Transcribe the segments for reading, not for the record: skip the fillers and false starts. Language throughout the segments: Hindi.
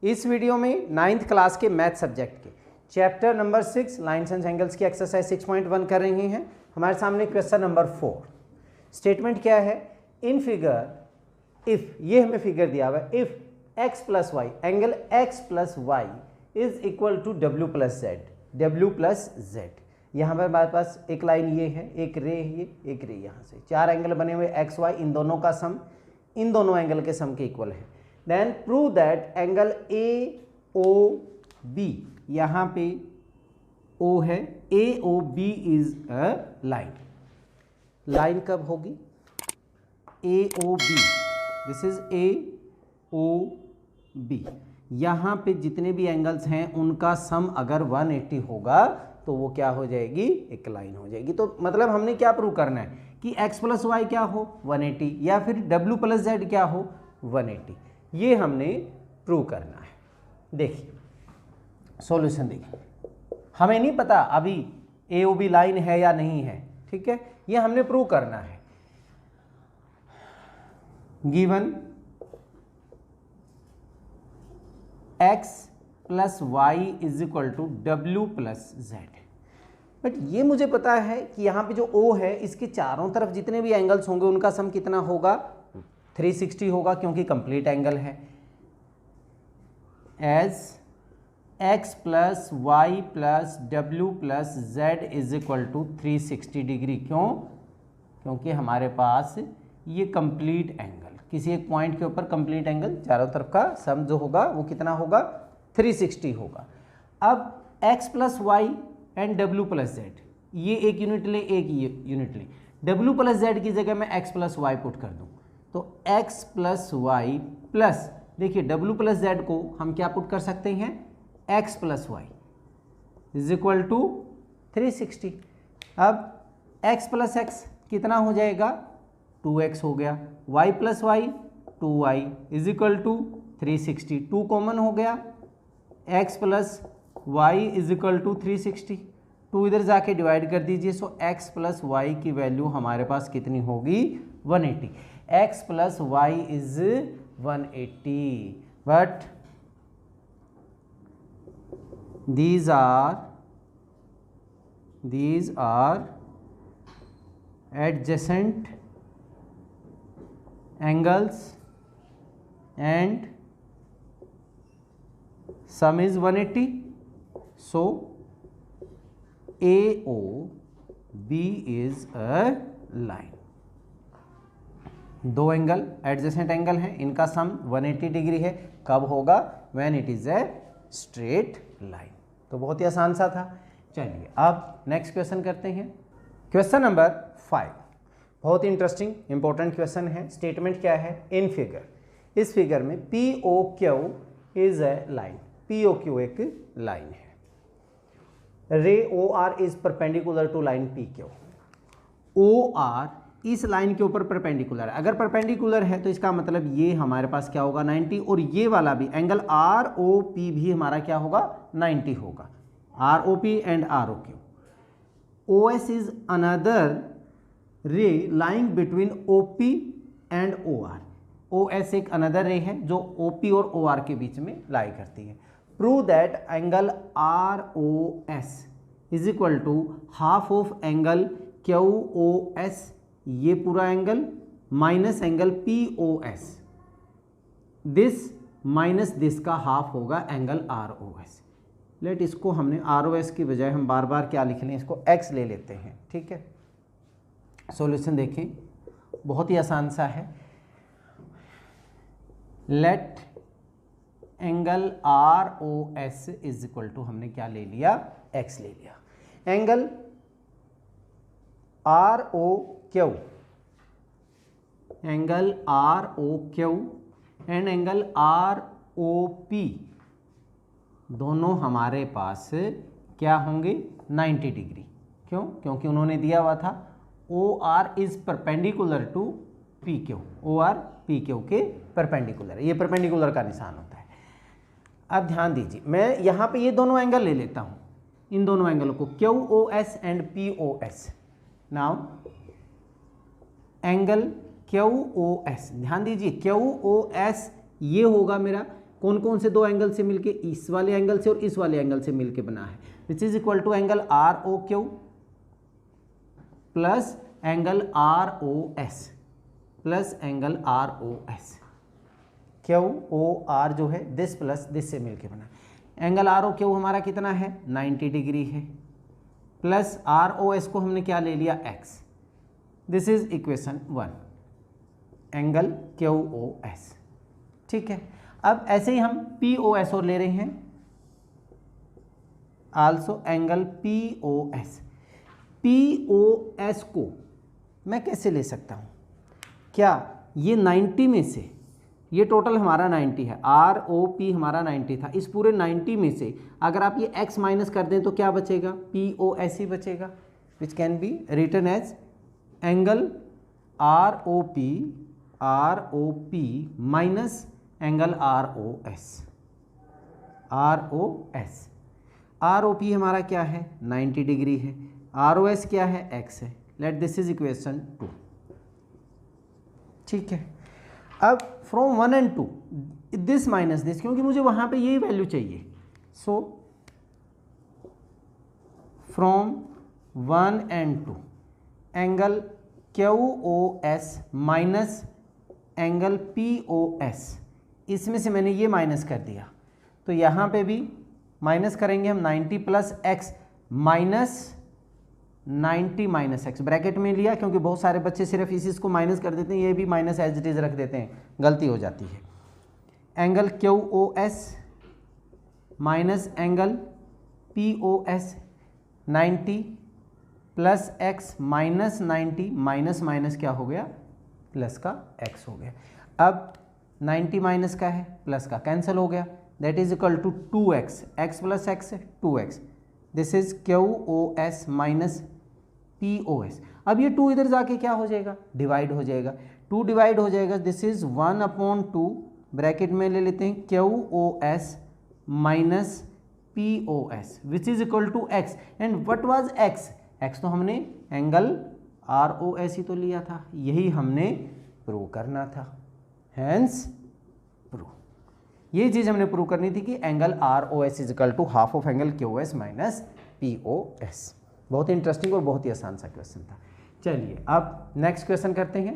इस वीडियो में 9th क्लास के मैथ सब्जेक्ट के chapter number 6 lines and angles की एक्सरसाइज 6.1 कर रहे हैं। हमारे सामने क्वेश्चन नंबर 4। स्टेटमेंट क्या है? इन फिगर इफ, ये हमें फिगर दिया हुआ है, if x plus y, angle x plus y is equal to w plus z, w plus z. यहाँ पर हमारे पास एक लाइन ये है, एक रे है, ये एक रे, यहाँ से चार एंगल बने हुए x y, इन दोनों का सम इन दोनों एंगल के सम के इक्वल है। Then prove that angle AOB, यहाँ पे O है, AOB is a line. Line कब होगी? AOB, this is AOB। यहाँ पे जितने भी एंगल्स हैं उनका सम अगर 180 होगा तो वो क्या हो जाएगी? एक लाइन हो जाएगी। तो मतलब हमने क्या प्रूव करना है कि x प्लस वाई क्या हो? 180, या फिर w प्लस जेड क्या हो? 180। ये हमने प्रूव करना है। देखिए सॉल्यूशन देखिए, हमें नहीं पता अभी AOB लाइन है या नहीं है, ठीक है, ये हमने प्रूव करना है। Given x plus y is equal to डब्ल्यू प्लस जेड। बट ये मुझे पता है कि यहाँ पे जो O है इसके चारों तरफ जितने भी एंगल्स होंगे उनका सम कितना होगा? 360 होगा, क्योंकि कंप्लीट एंगल है। As x plus y plus डब्ल्यू plus z is equal to 360 degree. क्यों? क्योंकि हमारे पास ये कंप्लीट एंगल, किसी एक पॉइंट के ऊपर कंप्लीट एंगल, चारों तरफ का सम जो होगा वो कितना होगा? 360 होगा। अब x plus y and w plus z, ये एक यूनिट ले, एक यूनिट ले। w प्लस जेड की जगह मैं x प्लस वाई पुट कर दूं तो x प्लस वाई प्लस, देखिए w प्लस जेड को हम क्या पुट कर सकते हैं? x plus y is equal to 360। अब x प्लस एक्स कितना हो जाएगा? 2x हो गया। y plus y 2y is equal to 360, 2 common हो गया। x plus y is equal to 360, 2 इधर जाके डिवाइड कर दीजिए। सो x प्लस वाई की वैल्यू हमारे पास कितनी होगी? 180। x plus y is 180, but these are adjacent angles and sum is 180, so AOB is a line। दो एंगल एडजेसेंट एंगल हैं, इनका सम 180 डिग्री है। कब होगा? When it is a straight line. तो बहुत ही आसान सा था। चलिए अब नेक्स्ट क्वेश्चन करते हैं। क्वेश्चन नंबर 5 बहुत ही इंटरेस्टिंग इंपॉर्टेंट क्वेश्चन है। स्टेटमेंट क्या है? इन फिगर, इस फिगर में POQ is a line. POQ एक लाइन है। Ray OR is perpendicular to line PQ। OR इस लाइन के ऊपर परपेंडिकुलर है। अगर परपेंडिकुलर है तो इसका मतलब ये हमारे पास क्या होगा? 90, और ये वाला भी एंगल ROP भी हमारा क्या होगा? 90 होगा। ROP and ROQ। OS is another रे lying between OP and OR। OS एक अनदर रे है जो OP और OR के बीच में लाई करती है। Prove that angle ROS is equal to half of angle QOS, ये पूरा angle minus angle POS, this minus this का हाफ होगा एंगल ROS। लेट इसको हमने ROS की बजाय हम बार बार क्या लिख लें? इसको x ले लेते हैं, ठीक है। सॉल्यूशन देखें, बहुत ही आसान सा है। Let angle ROS is equal to, हमने क्या ले लिया? x ले लिया। Angle ROQ, angle ROQ and angle ROP दोनों हमारे पास क्या होंगे? 90 डिग्री। क्यों? क्योंकि उन्होंने दिया हुआ था OR is perpendicular to PQ। OR PQ के परपेंडिकुलर है, ये परपेंडिकुलर का निशान होता है। अब ध्यान दीजिए, मैं यहाँ पे ये दोनों एंगल ले लेता हूँ, इन दोनों एंगलों को QOS and POS। Now angle QOS, ध्यान दीजिए QOS ये होगा मेरा कौन कौन से दो एंगल से मिलके, इस वाले एंगल से और इस वाले एंगल से मिलके बना है, which is equal to angle R O Q plus angle R O S plus angle R O S. Q O R जो है दिस प्लस दिस से मिलके बना। एंगल आर ओ क्यू हमारा कितना है 90 डिग्री है, प्लस आर ओ एस को हमने क्या ले लिया x. This is equation 1 angle Q O S. ठीक है, अब ऐसे ही हम पी ओ एस और ले रहे हैं, also angle P O S. P O S को मैं कैसे ले सकता हूं, क्या ये 90 में से, ये टोटल हमारा 90 है, आर ओ पी हमारा 90 था, इस पूरे 90 में से अगर आप ये x माइनस कर दें तो क्या बचेगा, पी ओ एस ही बचेगा, which can be written as angle R O P minus angle R O S. R O S, R O P हमारा क्या है 90 डिग्री है, आर ओ एस क्या है x है। Let this is equation 2। ठीक है, अब from 1 and 2 this minus this, क्योंकि मुझे वहां पे यही वैल्यू चाहिए, so from 1 and 2 angle Q O S minus angle P O S, इसमें से मैंने ये माइनस कर दिया, तो यहाँ पे भी माइनस करेंगे हम 90 plus x minus 90 minus x, bracket में लिया क्योंकि बहुत सारे बच्चे सिर्फ इसी को माइनस कर देते हैं, ये भी माइनस एज इट इज रख देते हैं, गलती हो जाती है। Angle Q O S minus angle P O S 90 plus x minus 90 minus minus क्या हो गया प्लस का एक्स हो गया। अब 90 माइनस का है प्लस का कैंसिल हो गया, that is equal to 2x, x plus x है 2x। This is Q O S minus P O S. अब ये 2 इधर जाके क्या हो जाएगा, डिवाइड हो जाएगा, 2 डिवाइड हो जाएगा, दिस इज 1/2 ब्रैकेट में ले लेते हैं Q O S minus P O S which is equal to x. And what was x, x तो हमने एंगल आर ओ एस ही तो लिया था, यही हमने प्रूव करना था, हैंस प्रूव। ये चीज हमने प्रूव करनी थी कि angle R O S is equal to half of angle Q S minus P O S. बहुत ही इंटरेस्टिंग और बहुत ही आसान सा क्वेश्चन था। चलिए अब नेक्स्ट क्वेश्चन करते हैं,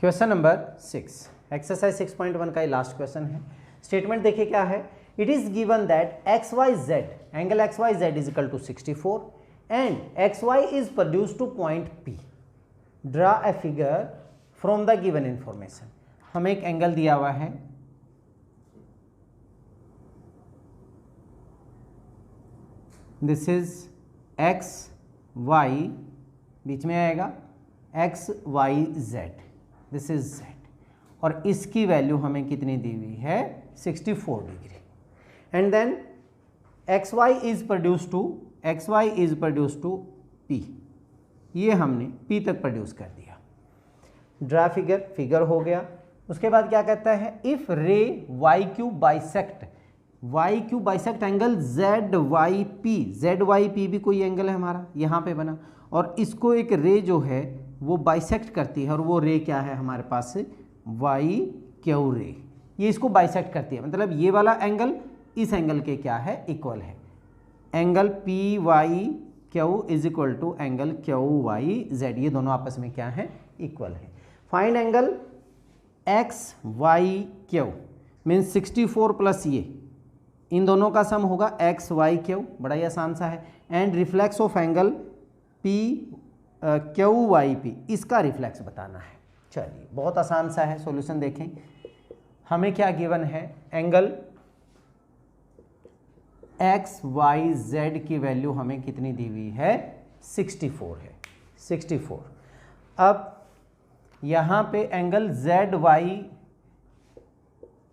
क्वेश्चन नंबर 6, एक्सरसाइज 6.1 का ये लास्ट क्वेश्चन है। स्टेटमेंट देखिए क्या है, it is given that X Y Z, angle X Y Z is equal to 64 and X Y is produce to point P, draw a figure from the given information. हमें एक एंगल दिया हुआ है, दिस इज एक्स वाई, बीच में आएगा X Y Z, this is Z, और इसकी वैल्यू हमें कितनी दी हुई है 64 degree. And then X Y is produce to P, ये हमने पी तक प्रोड्यूस कर दिया। ड्रा फिगर, फिगर हो गया। उसके बाद क्या कहता है, if ray Y Q bisect angle Z Y P भी कोई एंगल है हमारा यहाँ पे बना, और इसको एक रे जो है वो बाइसेक्ट करती है, और वो रे क्या है हमारे पास वाई क्यू रे, ये इसको बाइसेक्ट करती है, मतलब ये वाला एंगल इस एंगल के क्या है इक्वल है। Angle P Y Q is equal to angle Q Y Z, ये दोनों आपस में क्या है इक्वल है। Find angle X Y Q means 64 plus ये, इन दोनों का सम होगा एक्स वाई क्यू, बड़ा ही आसान सा है। And reflex of angle P Q Y P, इसका रिफ्लेक्स बताना है। चलिए बहुत आसान सा है, सॉल्यूशन देखें। हमें क्या गिवन है, एंगल एक्स वाई जेड की वैल्यू हमें कितनी दी हुई है 64 है, 64। अब यहाँ पे angle Z Y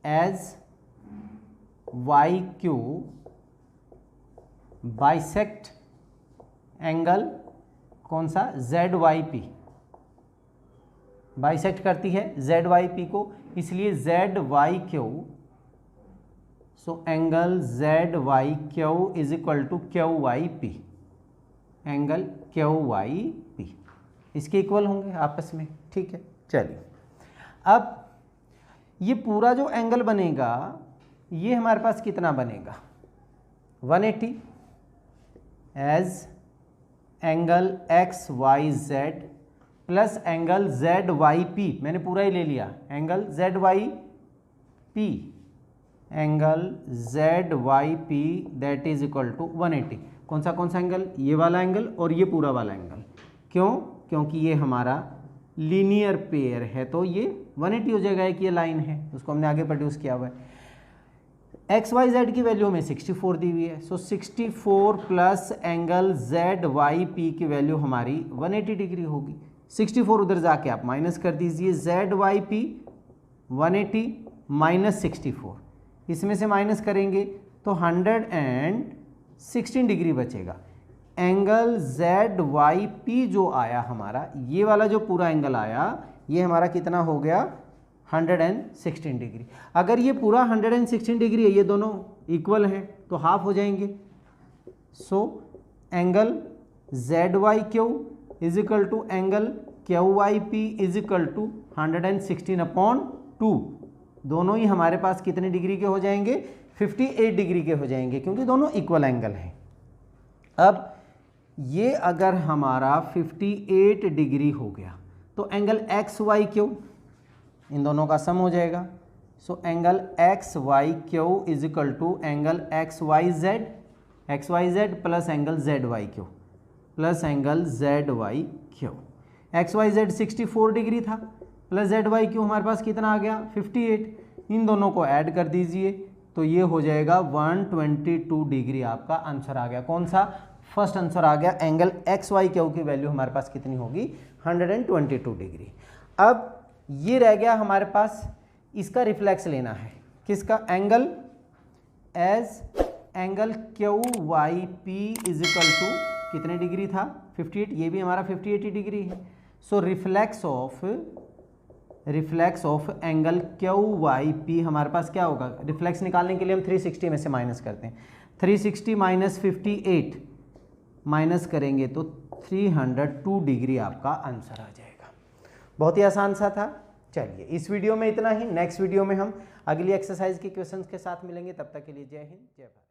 as Y Q bisect angle कौन सा जेड वाई पी, बाइसेक्ट करती है जेड वाई पी को, इसलिए Z Y Q, so angle Z Y Q is equal to Q Y P, angle Q Y P इसके इक्वल होंगे आपस में। ठीक है, चलिए अब ये पूरा जो एंगल बनेगा ये हमारे पास कितना बनेगा 180 as angle X Y Z plus angle Z Y P, मैंने पूरा ही ले लिया, angle Z Y P, angle Z Y P that is equal to 180। कौन सा एंगल, ये वाला एंगल और ये पूरा वाला एंगल। क्यों? क्योंकि ये हमारा लीनियर पेयर है तो ये 180 हो जाएगा, एक ये लाइन है उसको हमने आगे प्रोड्यूस किया हुआ है। एक्स वाई जेड की वैल्यू में 64 दी हुई है, so 64 plus angle Z Y P की वैल्यू हमारी 180 डिग्री होगी। 64 उधर जाके आप माइनस कर दीजिए, जेड वाई पी 180 माइनस 64, इसमें से माइनस करेंगे तो 116 डिग्री बचेगा। एंगल जेड वाई पी जो आया हमारा, ये वाला जो पूरा एंगल आया, ये हमारा कितना हो गया 116 डिग्री। अगर ये पूरा 116 डिग्री है, ये दोनों इक्वल हैं तो हाफ हो जाएंगे। So angle Z Y Q is equal to angle Q Y P is equal to 116/2। दोनों ही हमारे पास कितने डिग्री के हो जाएंगे 58 डिग्री के हो जाएंगे, क्योंकि दोनों इक्वल एंगल हैं। अब ये अगर हमारा 58 डिग्री हो गया तो एंगल एक्स वाई क्यू, इन दोनों का सम हो जाएगा। So angle X Y Q is equal to angle X Y Z plus angle Z Y Q plus angle Z Y Q. X Y Z 64 degree था प्लस जेड वाई क्यू हमारे पास कितना आ गया 58। इन दोनों को ऐड कर दीजिए तो ये हो जाएगा 122 डिग्री आपका आंसर आ गया। कौन सा? फर्स्ट आंसर आ गया। एंगल एक्स वाई क्यू की वैल्यू हमारे पास कितनी होगी 122 डिग्री। अब ये रह गया हमारे पास, इसका रिफ्लेक्स लेना है। किसका? Angle as angle Q Y P is equal to कितने डिग्री था 58, ये भी हमारा 58 डिग्री है। So reflex of angle Q Y P हमारे पास क्या होगा? रिफ्लेक्स निकालने के लिए हम 360 में से माइनस करते हैं। 360 माइनस 58 माइनस करेंगे तो 302 डिग्री आपका आंसर आ जाएगा। बहुत ही आसान सा था। चलिए इस वीडियो में इतना ही। नेक्स्ट वीडियो में हम अगली एक्सरसाइज के क्वेश्चंस के साथ मिलेंगे। तब तक के लिए जय हिंद, जय भारत।